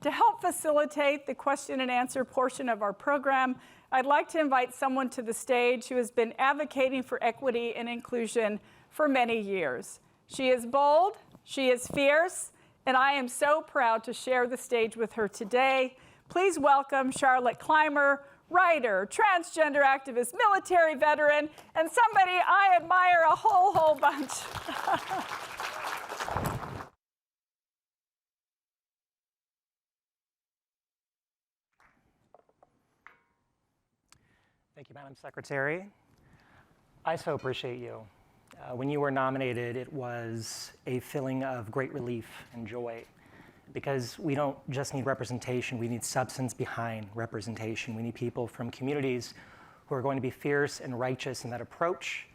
To help facilitate the question and answer portion of our program, I'd like to invite someone to the stage who has been advocating for equity and inclusion for many years. She is bold, she is fierce, and I am so proud to share the stage with her today. Please welcome Charlotte Clymer, writer, transgender activist, military veteran, and somebody I admire a whole bunch. Thank you, Madam Secretary. I so appreciate you. When you were nominated, it was a feeling of great relief and joy, because we don't just need representation, we need substance behind representation. We need people from communities who are going to be fierce and righteous in that approach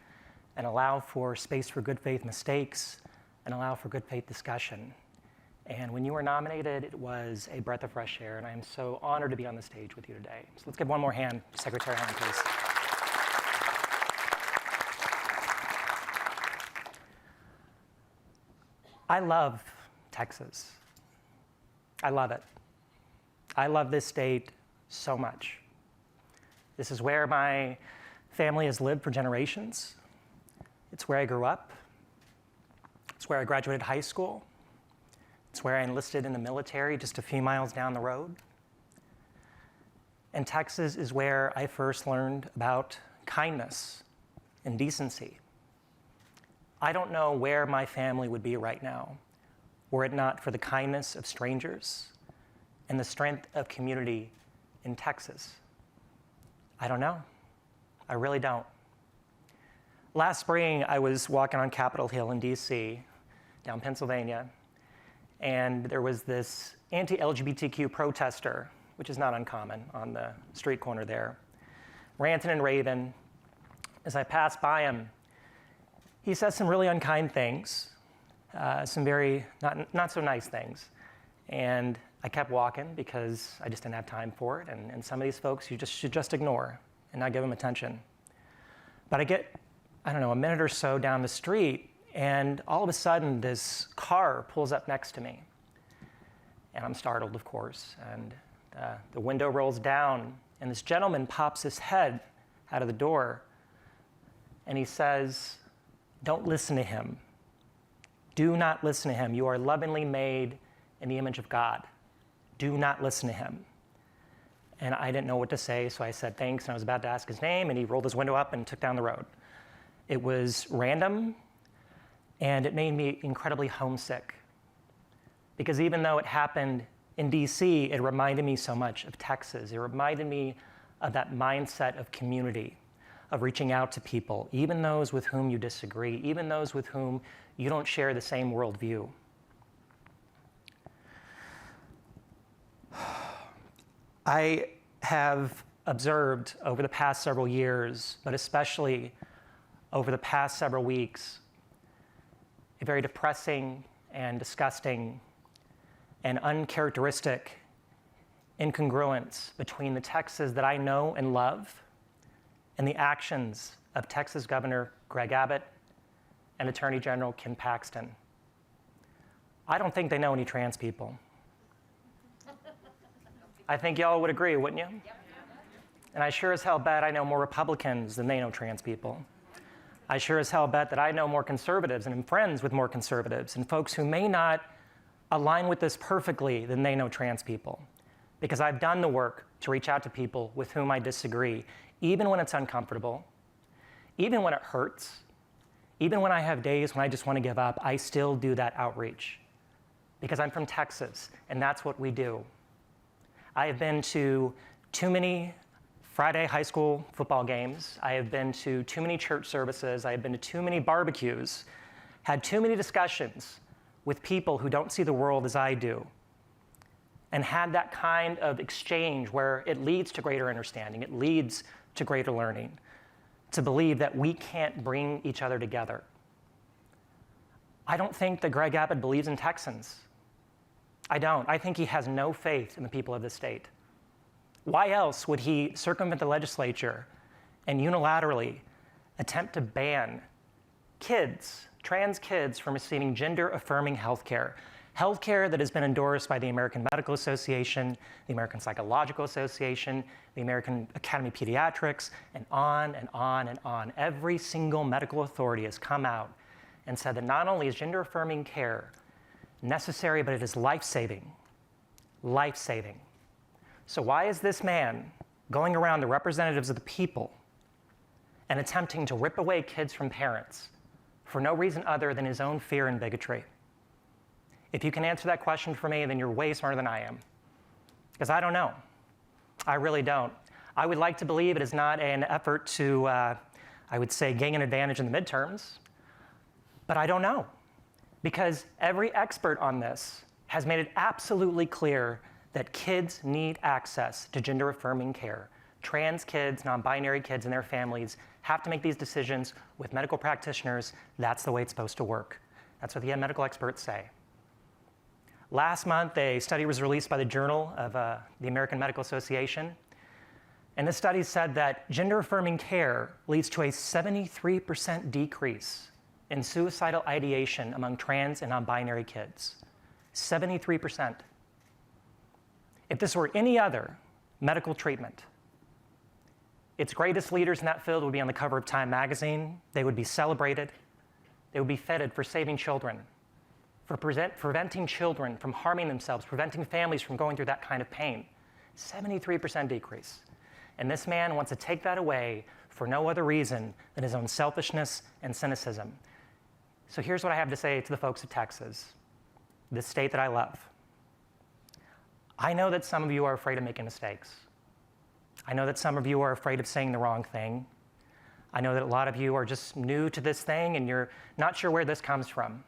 and allow for space for good faith mistakes and allow for good faith discussion. And when you were nominated, it was a breath of fresh air, and I am so honored to be on the stage with you today. So let's give one more hand to Secretary Haaland, please. I love Texas. I love it. I love this state so much. This is where my family has lived for generations. It's where I grew up. It's where I graduated high school. It's where I enlisted in the military just a few miles down the road. And Texas is where I first learned about kindness and decency. I don't know where my family would be right now were it not for the kindness of strangers and the strength of community in Texas. I don't know. I really don't. Last spring, I was walking on Capitol Hill in DC, down Pennsylvania, and there was this anti-LGBTQ protester, which is not uncommon, on the street corner there, ranting and raving. As I passed by him, he says some really unkind things, some very not so nice things. And I kept walking because I just didn't have time for it. And some of these folks you should just ignore and not give them attention. But I get, I don't know, a minute or so down the street, and all of a sudden this car pulls up next to me. And I'm startled, of course. And the window rolls down, and this gentleman pops his head out of the door, and he says, "Don't listen to him. Do not listen to him. You are lovingly made in the image of God. Do not listen to him." And I didn't know what to say, so I said thanks, and I was about to ask his name, and he rolled his window up and took down the road. It was random, and it made me incredibly homesick. Because even though it happened in DC, it reminded me so much of Texas. It reminded me of that mindset of community, of reaching out to people, even those with whom you disagree, even those with whom you don't share the same worldview. I have observed over the past several years, but especially over the past several weeks, a very depressing and disgusting and uncharacteristic incongruence between the Texas that I know and love and the actions of Texas Governor Greg Abbott and Attorney General Ken Paxton. I don't think they know any trans people. I think y'all would agree, wouldn't you? Yep. And I sure as hell bet I know more Republicans than they know trans people. I sure as hell bet that I know more conservatives and am friends with more conservatives and folks who may not align with this perfectly than they know trans people. Because I've done the work to reach out to people with whom I disagree, even when it's uncomfortable, even when it hurts, even when I have days when I just want to give up, I still do that outreach. Because I'm from Texas, and that's what we do. I have been to too many Friday high school football games. I have been to too many church services. I have been to too many barbecues, had too many discussions with people who don't see the world as I do, and had that kind of exchange where it leads to greater understanding, it leads to greater learning, to believe that we can't bring each other together. I don't think that Greg Abbott believes in Texans. I don't. I think he has no faith in the people of this state. Why else would he circumvent the legislature and unilaterally attempt to ban kids, trans kids, from receiving gender-affirming health care, Healthcare that has been endorsed by the American Medical Association, the American Psychological Association, the American Academy of Pediatrics, and on and on and on. Every single medical authority has come out and said that not only is gender-affirming care necessary, but it is life-saving. Life-saving. So why is this man going around the representatives of the people and attempting to rip away kids from parents for no reason other than his own fear and bigotry? If you can answer that question for me, then you're way smarter than I am. Because I don't know. I really don't. I would like to believe it is not an effort to, I would say, gain an advantage in the midterms. But I don't know. Because every expert on this has made it absolutely clear that kids need access to gender-affirming care. Trans kids, non-binary kids, and their families have to make these decisions with medical practitioners. That's the way it's supposed to work. That's what the medical experts say. Last month, a study was released by the Journal of the American Medical Association. And this study said that gender-affirming care leads to a 73% decrease in suicidal ideation among trans and non-binary kids. 73%. If this were any other medical treatment, its greatest leaders in that field would be on the cover of Time magazine. They would be celebrated. They would be feted for saving children, for preventing children from harming themselves, preventing families from going through that kind of pain. 73% decrease. And this man wants to take that away for no other reason than his own selfishness and cynicism. So here's what I have to say to the folks of Texas, this state that I love. I know that some of you are afraid of making mistakes. I know that some of you are afraid of saying the wrong thing. I know that a lot of you are just new to this thing and you're not sure where this comes from.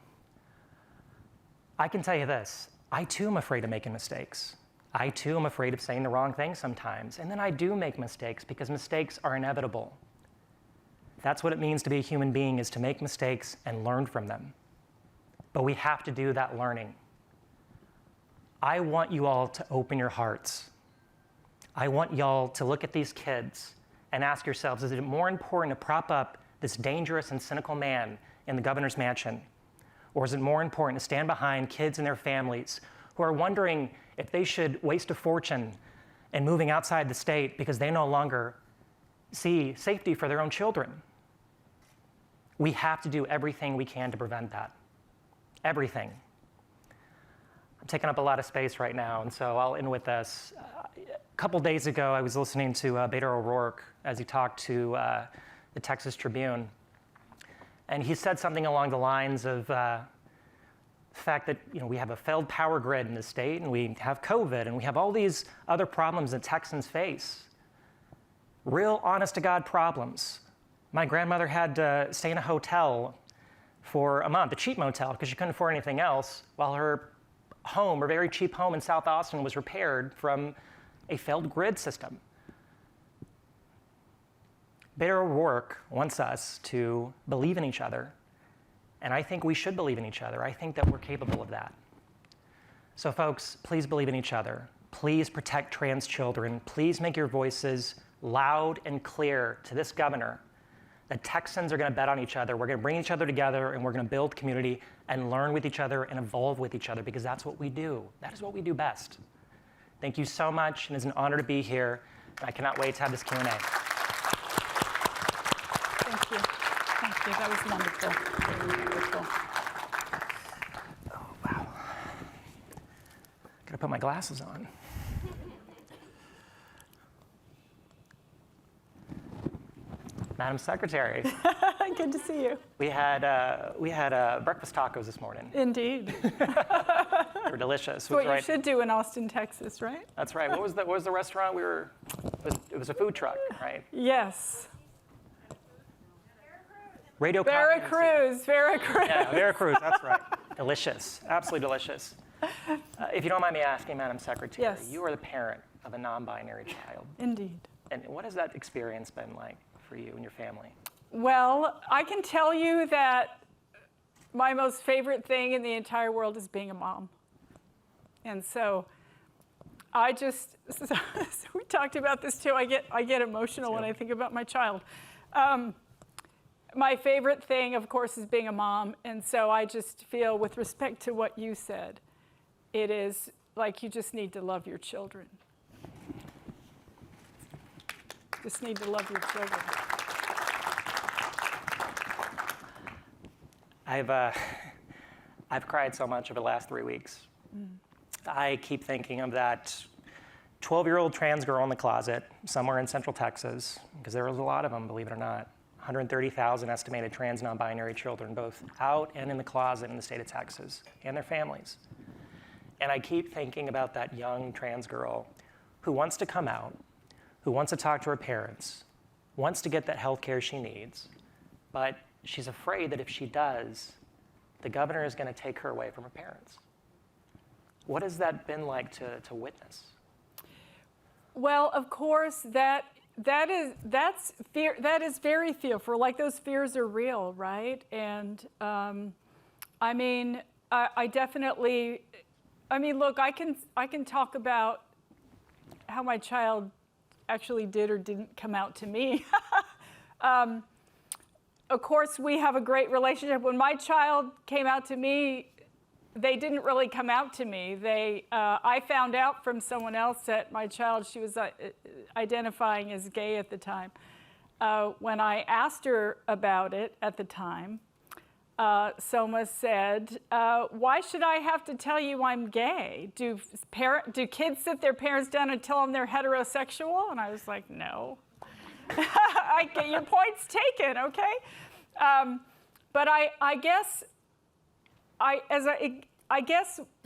I can tell you this, I too am afraid of making mistakes. I too am afraid of saying the wrong thing sometimes. And then I do make mistakes because mistakes are inevitable. That's what it means to be a human being, is to make mistakes and learn from them. But we have to do that learning. I want you all to open your hearts. I want y'all to look at these kids and ask yourselves, is it more important to prop up this dangerous and cynical man in the governor's mansion? Or is it more important to stand behind kids and their families who are wondering if they should waste a fortune in moving outside the state because they no longer see safety for their own children? We have to do everything we can to prevent that. Everything. I'm taking up a lot of space right now, and so I'll end with this. A couple days ago, I was listening to Beto O'Rourke as he talked to the Texas Tribune. And he said something along the lines of the fact that we have a failed power grid in the state, and we have COVID, and we have all these other problems that Texans face. Real honest-to-God problems. My grandmother had to stay in a hotel for a month, a cheap motel, because she couldn't afford anything else, while her home, her very cheap home in South Austin, was repaired from a failed grid system. Beto O'Rourke wants us to believe in each other, and I think we should believe in each other. I think that we're capable of that. So folks, please believe in each other. Please protect trans children. Please make your voices loud and clear to this governor that Texans are going to bet on each other. We're going to bring each other together, and we're going to build community and learn with each other and evolve with each other, because that's what we do. That is what we do best. Thank you so much, and it's an honor to be here. And I cannot wait to have this Q&A. Thank you. Thank you. That was wonderful. Very wonderful. Oh, wow. Gotta put my glasses on. Madam Secretary. Good to see you. We had breakfast tacos this morning. Indeed. They were delicious. That's what you should do in Austin, Texas, right? That's right. What was the restaurant we were? It was a food truck, right? Yes. Radio Veracruz. Yeah, Veracruz. That's right. Delicious. Absolutely delicious. If you don't mind me asking, Madam Secretary, yes. You are the parent of a non-binary child. Indeed. And what has that experience been like for you and your family? Well, I can tell you that my most favorite thing in the entire world is being a mom. And so we talked about this too. I get emotional when I think about my child. My favorite thing, of course, is being a mom. And so I just feel, with respect to what you said, it is like you just need to love your children. Just need to love your children. I've cried so much over the last 3 weeks. I keep thinking of that 12-year-old trans girl in the closet somewhere in Central Texas, because there was a lot of them, believe it or not. 130,000 estimated trans non-binary children, both out and in the closet in the state of Texas, and their families. And I keep thinking about that young trans girl who wants to come out, who wants to talk to her parents, wants to get that health care she needs, but she's afraid that if she does, the governor is going to take her away from her parents. What has that been like to witness? Well, of course, that's fear. That is very fearful. Like, those fears are real, right? And I mean, I definitely. I mean, look, I can talk about how my child actually did or didn't come out to me. Of course, we have a great relationship. When my child came out to me, they didn't really come out to me. I found out from someone else that my child, she was identifying as gay at the time. When I asked her about it at the time, Soma said, why should I have to tell you I'm gay? Do kids sit their parents down and tell them they're heterosexual? And I was like, no. I get your point's taken, okay? But I guess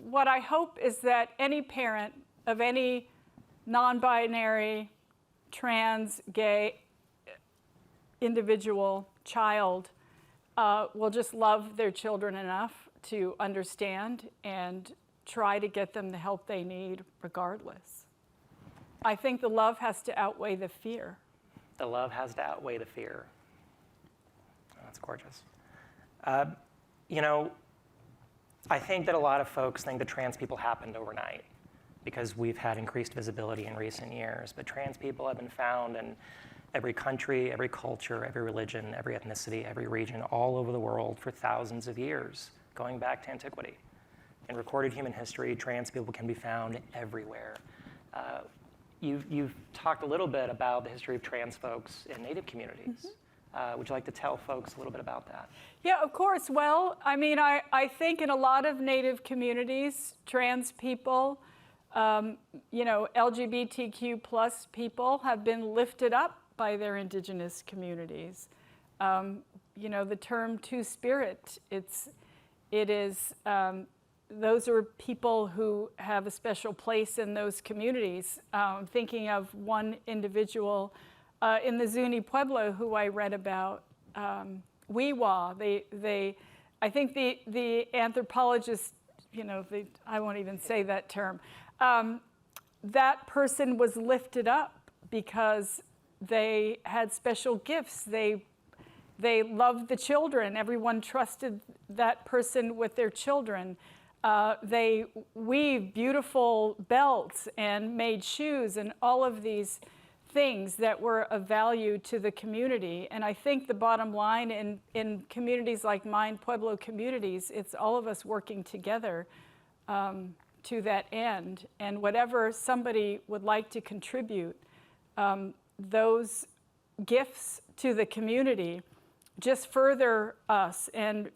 what I hope is that any parent of any non-binary, trans, gay individual, child, will just love their children enough to understand and try to get them the help they need regardless. I think the love has to outweigh the fear. The love has to outweigh the fear. Oh, that's gorgeous. You know, I think that a lot of folks think that trans people happened overnight because we've had increased visibility in recent years. But trans people have been found in every country, every culture, every religion, every ethnicity, every region, all over the world for thousands of years, going back to antiquity. In recorded human history, trans people can be found everywhere. You've talked a little bit about the history of trans folks in Native communities. Would you like to tell folks a little bit about that? Yeah, of course. Well, I mean, I think in a lot of Native communities, trans people, you know, LGBTQ plus people have been lifted up by their indigenous communities. You know, the term two-spirit, it is, those are people who have a special place in those communities. Thinking of one individual in the Zuni Pueblo who I read about, Wiwa. I think the anthropologists, you know, I won't even say that term. That person was lifted up because they had special gifts. They loved the children. Everyone trusted that person with their children. They weave beautiful belts and made shoes and all of these things that were of value to the community. And I think the bottom line in communities like mine, Pueblo communities, it's all of us working together to that end. And whatever somebody would like to contribute, those gifts to the community just further us. And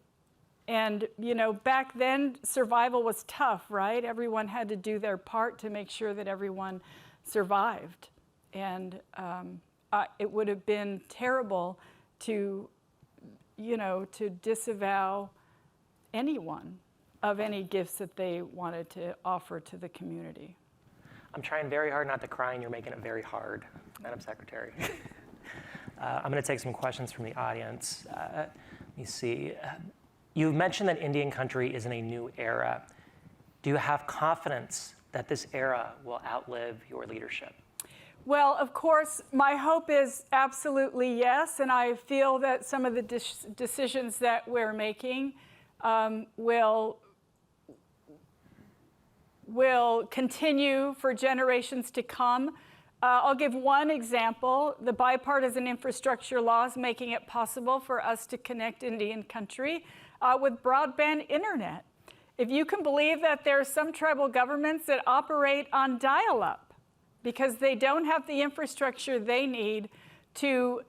you know, back then, survival was tough, right? Everyone had to do their part to make sure that everyone survived. And it would have been terrible to, you know, to disavow anyone of any gifts that they wanted to offer to the community. I'm trying very hard not to cry, and you're making it very hard, Madam Secretary. I'm going to take some questions from the audience. Let me see. You've mentioned that Indian country is in a new era. Do you have confidence that this era will outlive your leadership? Well, of course, my hope is absolutely yes, and I feel that some of the decisions that we're making will continue for generations to come. I'll give one example. The bipartisan infrastructure laws making it possible for us to connect Indian country with broadband internet. if you can believe that there are some tribal governments that operate on dial-up because they don't have the infrastructure they need to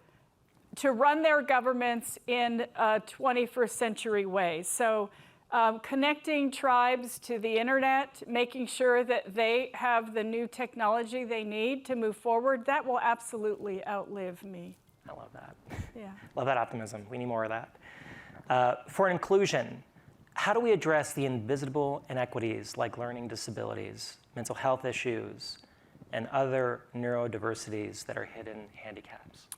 run their governments in a 21st century way. So connecting tribes to the internet, making sure that they have the new technology they need to move forward, that will absolutely outlive me. I love that. Yeah. Love that optimism. We need more of that. For inclusion, how do we address the invisible inequities like learning disabilities, mental health issues, and other neurodiversities that are hidden handicaps?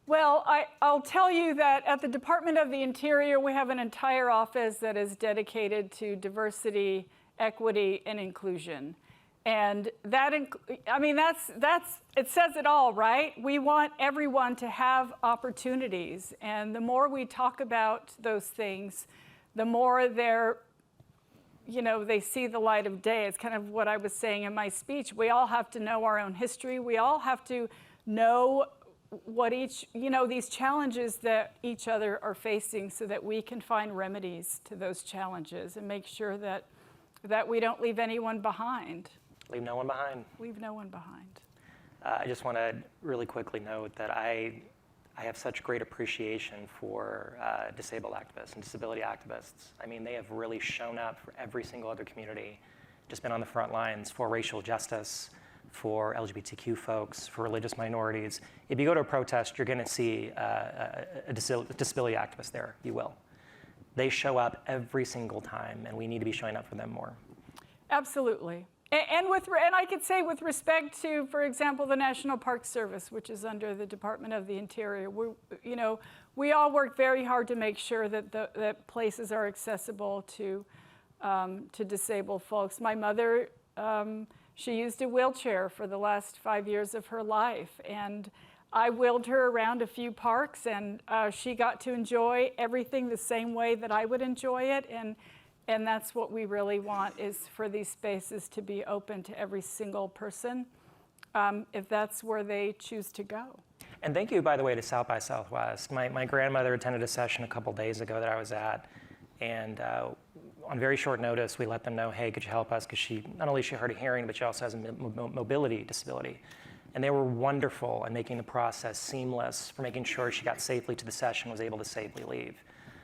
Well, I'll tell you that at the Department of the Interior, we have an entire office that is dedicated to diversity, equity, and inclusion. And that, I mean, it says it all, right? We want everyone to have opportunities. And the more we talk about those things, the more they see the light of day. It's kind of what I was saying in my speech. We all have to know our own history. We all have to know what these challenges that each other are facing so that we can find remedies to those challenges and make sure that we don't leave anyone behind. Leave no one behind. Leave no one behind. I just want to really quickly note that I have such great appreciation for disabled activists and disability activists. I mean, they have really shown up for every single other community, just been on the front lines for racial justice, for LGBTQ folks, for religious minorities. If you go to a protest, you're going to see a disability activist there. You will. They show up every single time, and we need to be showing up for them more. Absolutely. And I could say with respect to, for example, the National Park Service, which is under the Department of the Interior, we all work very hard to make sure that places are accessible to disabled folks. My mother, she used a wheelchair for the last 5 years of her life, and I wheeled her around a few parks, and she got to enjoy everything the same way that I would enjoy it, and that's what we really want, is for these spaces to be open to every single person, if that's where they choose to go. And thank you, by the way, to South by Southwest. My grandmother attended a session a couple days ago that I was at, and on very short notice, we let them know, hey, could you help us? Because not only is she hard of hearing, but she also has a mobility disability. And they were wonderful in making the process seamless for making sure she got safely to the session, was able to safely leave.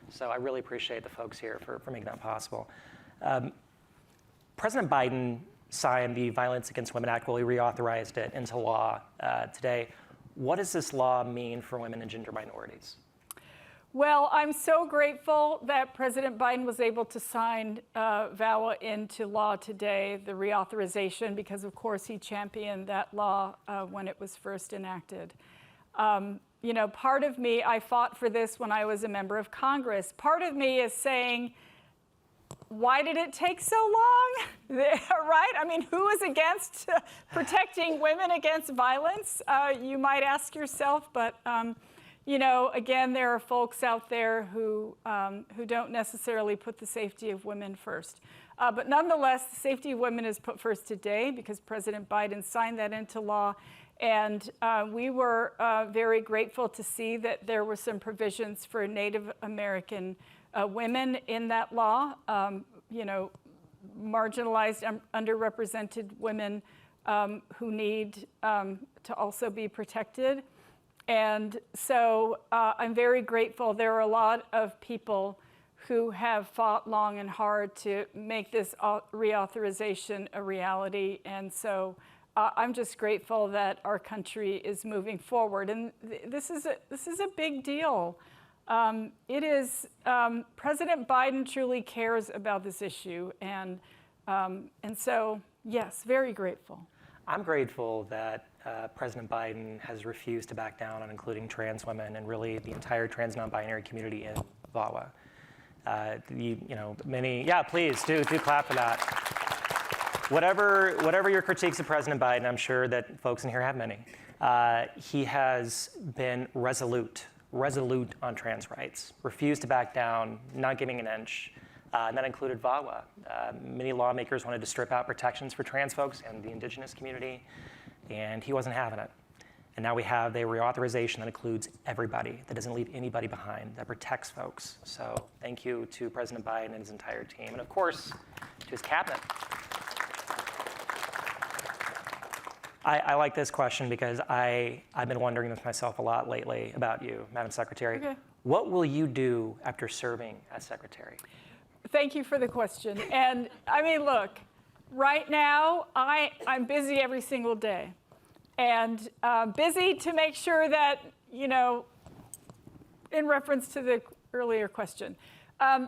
So I really appreciate the folks here for making that possible. President Biden signed the Violence Against Women Act. Well, he reauthorized it into law today. What does this law mean for women and gender minorities? Well, I'm so grateful that President Biden was able to sign VAWA into law today, the reauthorization, because of course he championed that law when it was first enacted. Part of me, I fought for this when I was a member of Congress. Part of me is saying, why did it take so long? Right? I mean, who is against protecting women against violence? You might ask yourself, but again, there are folks out there who don't necessarily put the safety of women first. But nonetheless, the safety of women is put first today because President Biden signed that into law. And we were very grateful to see that there were some provisions for Native American women in that law, marginalized, underrepresented women who need to also be protected. And so I'm very grateful. There are a lot of people who have fought long and hard to make this reauthorization a reality. And so I'm just grateful that our country is moving forward. And this is a big deal. It is, President Biden truly cares about this issue. And so, yes, very grateful. I'm grateful that President Biden has refused to back down on including trans women and really the entire trans non-binary community in VAWA. Yeah, please do clap for that. Whatever your critiques of President Biden, I'm sure that folks in here have many. He has been resolute on trans rights, refused to back down, not giving an inch. And that included VAWA. Many lawmakers wanted to strip out protections for trans folks and the indigenous community, and he wasn't having it. And now we have the reauthorization that includes everybody, that doesn't leave anybody behind, that protects folks. So thank you to President Biden and his entire team. And of course, to his cabinet. I like this question because I've been wondering this myself a lot lately about you, Madam Secretary. Okay. What will you do after serving as Secretary? Thank you for the question. And I mean, look, right now, I'm busy every single day. And busy to make sure that, you know, in reference to the earlier question,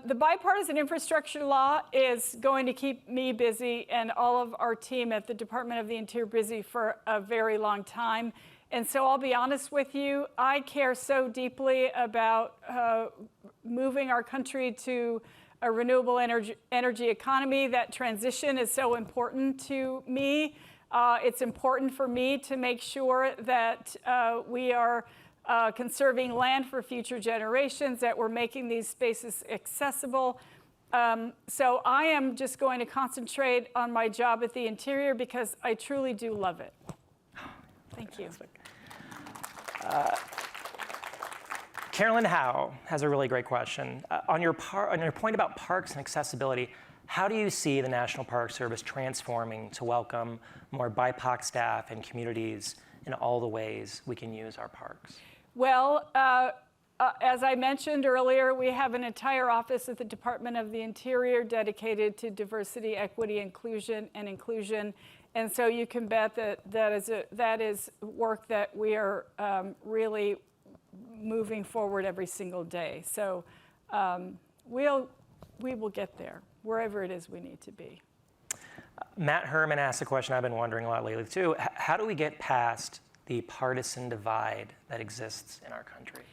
the bipartisan infrastructure law is going to keep me busy and all of our team at the Department of the Interior busy for a very long time. And so I'll be honest with you, I care so deeply about moving our country to a renewable energy economy. That transition is so important to me. It's important for me to make sure that we are conserving land for future generations, that we're making these spaces accessible. So I am just going to concentrate on my job at the Interior because I truly do love it. Thank you. Carolyn Howe has a really great question. On your point about parks and accessibility, how do you see the National Park Service transforming to welcome more BIPOC staff and communities in all the ways we can use our parks? Well, as I mentioned earlier, we have an entire office at the Department of the Interior dedicated to diversity, equity, inclusion. And so you can bet that is work that we are really moving forward every single day. So we will get there, wherever it is we need to be. Matt Herman asked a question I've been wondering a lot lately too. How do we get past the partisan divide that exists in our country?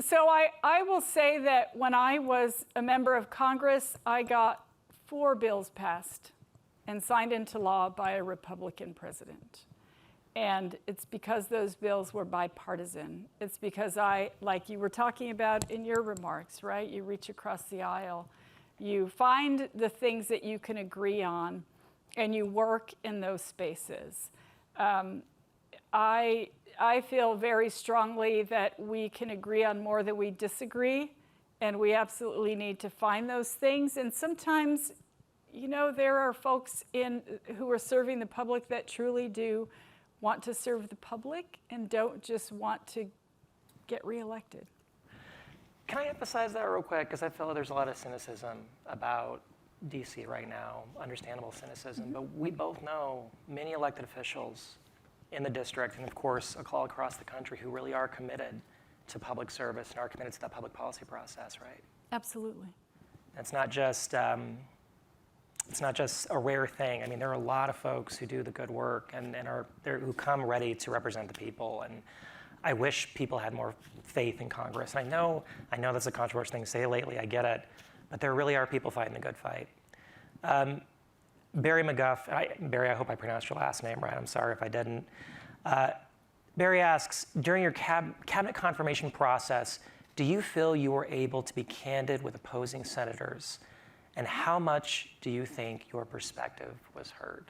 So I will say that when I was a member of Congress, I got 4 bills passed and signed into law by a Republican president. And it's because those bills were bipartisan. It's because like you were talking about in your remarks, right? You reach across the aisle. You find the things that you can agree on, and you work in those spaces. I feel very strongly that we can agree on more than we disagree, and we absolutely need to find those things. And sometimes, you know, there are folks who are serving the public that truly do want to serve the public and don't just want to get reelected. Can I emphasize that real quick? Because I feel there's a lot of cynicism about DC right now, understandable cynicism. Mm-hmm. But we both know many elected officials in the district and, of course, all across the country who really are committed to public service and are committed to that public policy process, right? Absolutely. It's not just a rare thing. I mean, there are a lot of folks who do the good work and who come ready to represent the people. And I wish people had more faith in Congress. And I know that's a controversial thing to say lately. I get it. But there really are people fighting the good fight. Barry McGuff, Barry, I hope I pronounced your last name right. I'm sorry if I didn't. Barry asks, during your cabinet confirmation process, do you feel you were able to be candid with opposing senators? And how much do you think your perspective was heard?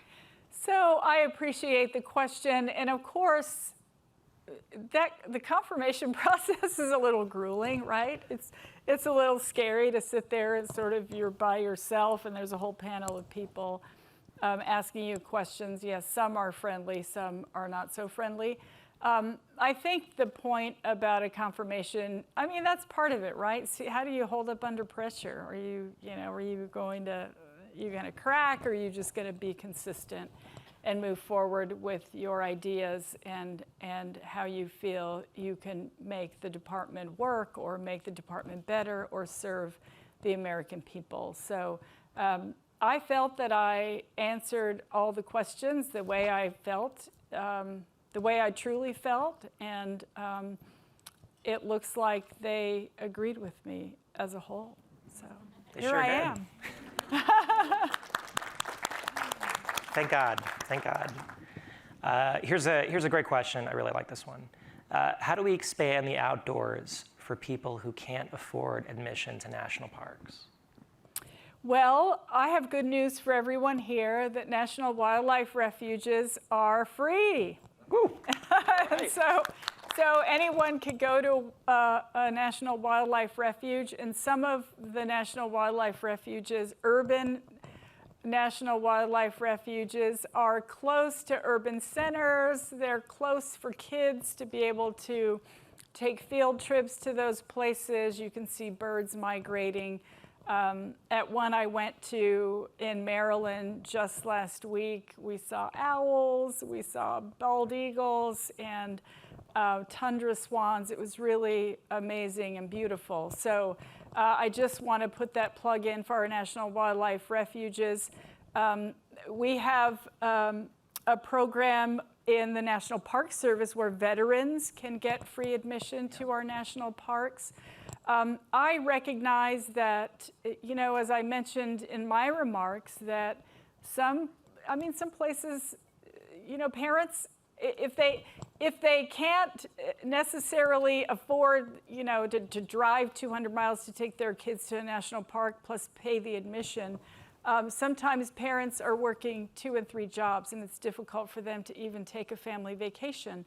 So I appreciate the question. And of course, the confirmation process is a little grueling, right? It's a little scary to sit there and sort of you're by yourself and there's a whole panel of people asking you questions. Yes, some are friendly, some are not so friendly. I think the point about a confirmation, I mean, that's part of it, right? See, how do you hold up under pressure? Are you going to crack, or are you just going to be consistent and move forward with your ideas and how you feel you can make the department work or make the department better or serve the American people? So I felt that I answered all the questions the way I felt, the way I truly felt, and it looks like they agreed with me as a whole. So here I am. Thank God, thank God. Here's a great question. I really like this one. How do we expand the outdoors for people who can't afford admission to national parks? Well, I have good news for everyone here that National Wildlife Refuges are free. Woo. Right. So anyone could go to a National Wildlife Refuge, and some of the National Wildlife Refuges, urban national wildlife refuges are close to urban centers. They're close for kids to be able to take field trips to those places. You can see birds migrating. At one I went to in Maryland just last week, we saw owls, we saw bald eagles, and tundra swans. It was really amazing and beautiful. So I just want to put that plug in for our national wildlife refuges. We have a program in the National Park Service where veterans can get free admission to our national parks. I recognize that, you know, as I mentioned in my remarks, that some places, you know, parents, if they can't necessarily afford, you know, to drive 200 miles to take their kids to a national park plus pay the admission, sometimes parents are working 2 and 3 jobs, and it's difficult for them to even take a family vacation.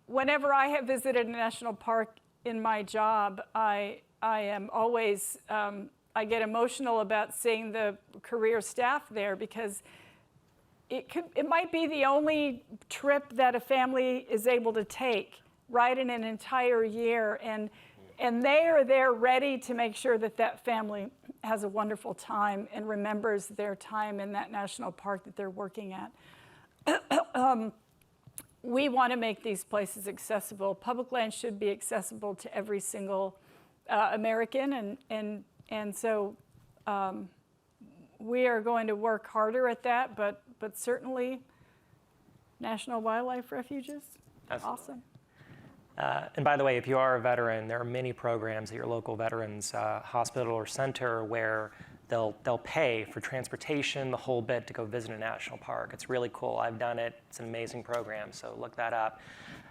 Whenever I have visited a national park in my job, I am always, I get emotional about seeing the career staff there, because it might be the only trip that a family is able to take, right, in an entire year. And they are there ready to make sure that that family has a wonderful time and remembers their time in that national park that they're working at. We want to make these places accessible. Public land should be accessible to every single American, and so we are going to work harder at that, but certainly national wildlife refuges, awesome. And by the way, if you are a veteran, there are many programs at your local veterans hospital or center where they'll pay for transportation, the whole bit, to go visit a national park. It's really cool. I've done it. It's an amazing program, so look that up.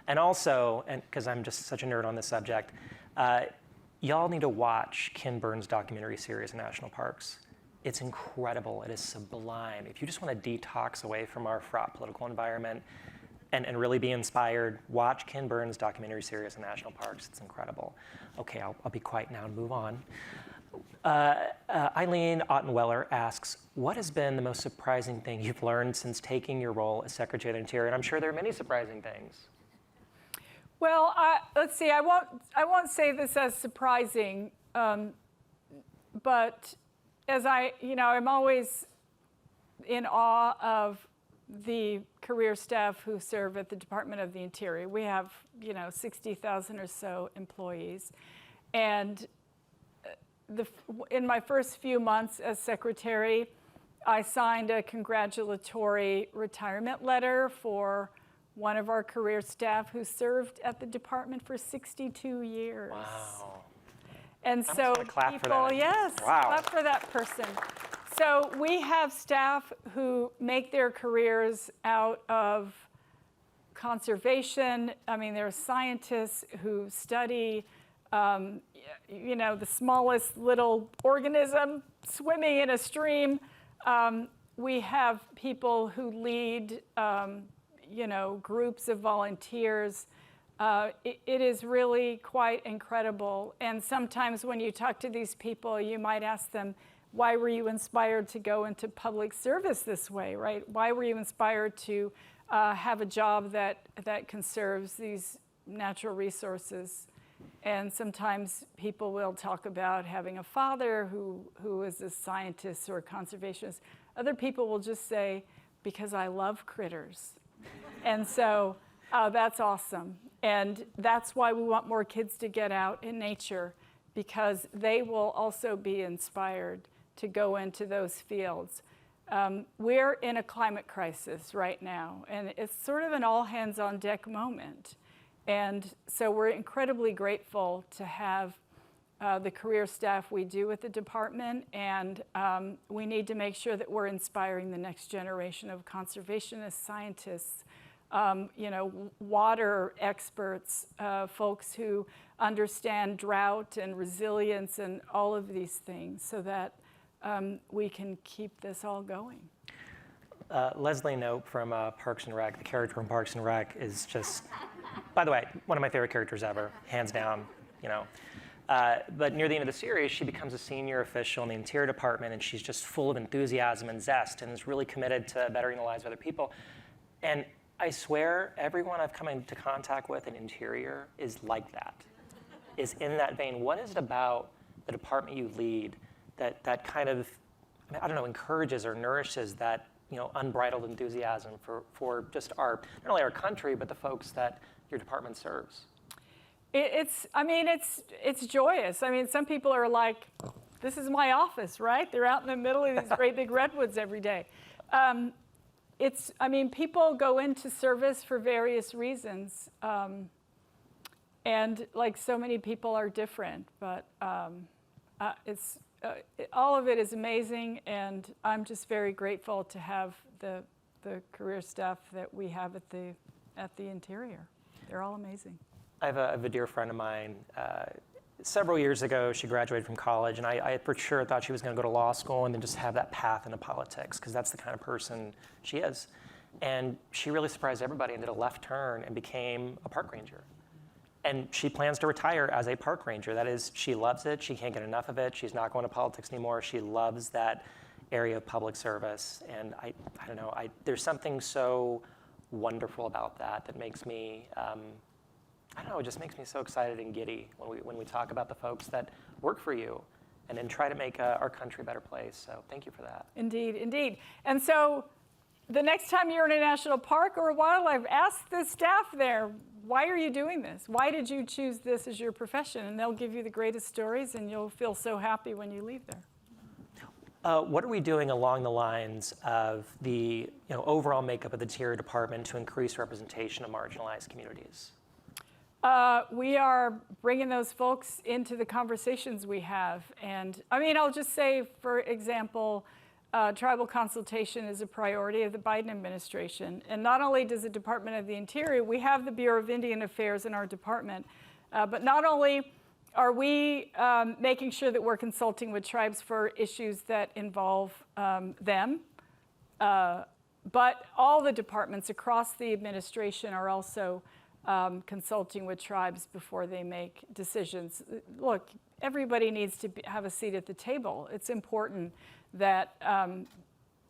And also, and because I'm just such a nerd on this subject, y'all need to watch Ken Burns' documentary series in national parks. It's incredible. It is sublime. If you just want to detox away from our fraught political environment and really be inspired, watch Ken Burns' documentary series in national parks. It's incredible. Okay, I'll be quiet now and move on. Eileen Ottenweller asks, what has been the most surprising thing you've learned since taking your role as Secretary of the Interior? And I'm sure there are many surprising things. Well, let's see, I won't say this as surprising, but as I'm always in awe of the career staff who serve at the Department of the Interior. We have, 60,000 or so employees. And in my first few months as secretary, I signed a congratulatory retirement letter for one of our career staff who served at the department for 62 years. Wow. And so clap people, for that. yes, wow. Clap for that person. So we have staff who make their careers out of conservation. I mean, there are scientists who study, the smallest little organism swimming in a stream. We have people who lead, groups of volunteers. It is really quite incredible. And sometimes when you talk to these people, you might ask them, why were you inspired to go into public service this way, right? Why were you inspired to have a job that conserves these natural resources? And sometimes people will talk about having a father who is a scientist or a conservationist. Other people will just say, because I love critters. And so that's awesome. And that's why we want more kids to get out in nature, because they will also be inspired to go into those fields. We're in a climate crisis right now, and it's sort of an all-hands-on-deck moment. And so we're incredibly grateful to have the career staff we do at the department, and we need to make sure that we're inspiring the next generation of conservationists, scientists, water experts, folks who understand drought and resilience and all of these things, so that we can keep this all going. Leslie Knope from Parks and Rec, the character from Parks and Rec, is just, by the way, one of my favorite characters ever, hands down. But near the end of the series, she becomes a senior official in the Interior Department, and she's just full of enthusiasm and zest and is really committed to bettering the lives of other people. And I swear, everyone I've come into contact with in Interior is like that, is in that vein. What is it about the department you lead that kind of, I don't know, encourages or nourishes that unbridled enthusiasm for just not only our country, but the folks that your department serves? It's joyous. I mean, some people are like, this is my office, right? They're out in the middle of these great big redwoods every day. People go into service for various reasons. And like so many people are different, but all of it is amazing, and I'm just very grateful to have the career staff that we have at the Interior. They're all amazing. I have a dear friend of mine. Several years ago, she graduated from college, and I for sure thought she was going to go to law school and then just have that path into politics, because that's the kind of person she is. And she really surprised everybody and did a left turn and became a park ranger. And she plans to retire as a park ranger. That is, she loves it. She can't get enough of it. She's not going to politics anymore. She loves that area of public service. And I don't know, there's something so wonderful about that makes me, I don't know, it just makes me so excited and giddy when we talk about the folks that work for you and then try to make our country a better place. So thank you for that. Indeed, indeed. And so the next time you're in a national park or a wildlife, ask the staff there, why are you doing this? Why did you choose this as your profession? And they'll give you the greatest stories, and you'll feel so happy when you leave there. What are we doing along the lines of the overall makeup of the Interior Department to increase representation of marginalized communities? We are bringing those folks into the conversations we have. And I'll just say, for example, tribal consultation is a priority of the Biden administration. And not only does the Department of the Interior, we have the Bureau of Indian Affairs in our department, but not only are we making sure that we're consulting with tribes for issues that involve them, but all the departments across the administration are also consulting with tribes before they make decisions. Look, everybody needs to have a seat at the table. It's important that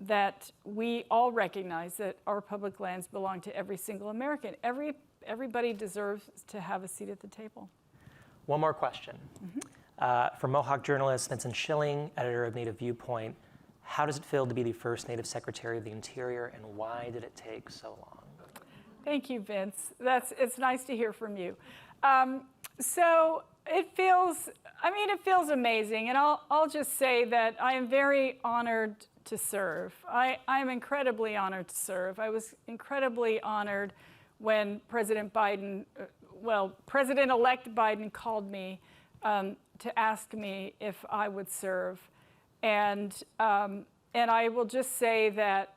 that we all recognize that our public lands belong to every single American. Everybody deserves to have a seat at the table. One more question. From Mohawk journalist Vincent Schilling, editor of Native Viewpoint, how does it feel to be the first Native Secretary of the Interior, and why did it take so long? Thank you, Vince. It's nice to hear from you. So it feels amazing, and I'll just say that I am very honored to serve. I am incredibly honored to serve. I was incredibly honored when President-elect Biden called me to ask me if I would serve, and I will just say that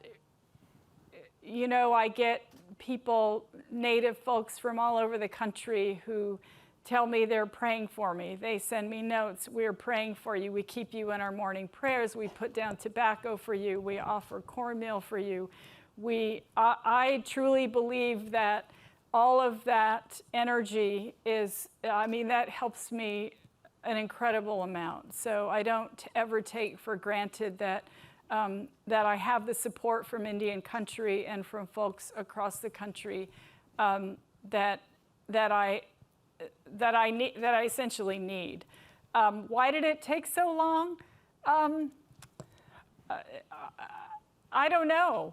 I get people, Native folks from all over the country who tell me they're praying for me. They send me notes. We're praying for you. We keep you in our morning prayers. We put down tobacco for you. We offer cornmeal for you. I truly believe that all of that energy that helps me an incredible amount. So I don't ever take for granted that I have the support from Indian country and from folks across the country that I essentially need. Why did it take so long? I don't know.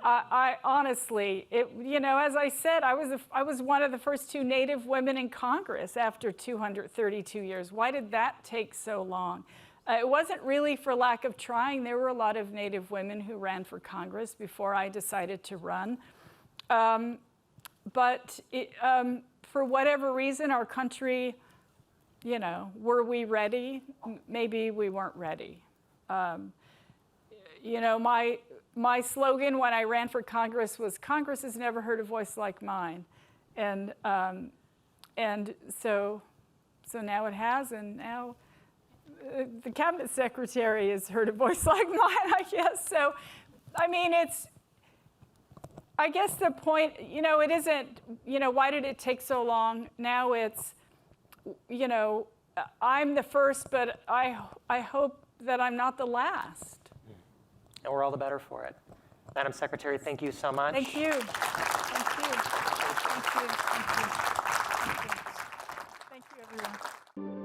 I honestly, as I said, I was one of the first 2 Native women in Congress after 232 years. Why did that take so long? It wasn't really for lack of trying. There were a lot of Native women who ran for Congress before I decided to run. For whatever reason, our country, were we ready? Maybe we weren't ready. My slogan when I ran for Congress was, "Congress has never heard a voice like mine," and so now it has, and now the cabinet secretary has heard a voice like mine, I guess. So, I guess the point, it isn't, why did it take so long? Now it's, I'm the first, but I hope that I'm not the last. And we're all the better for it. Madam Secretary, thank you so much. Thank you. Thank you. Thank you. Thank you. Thank you. Thank you, everyone.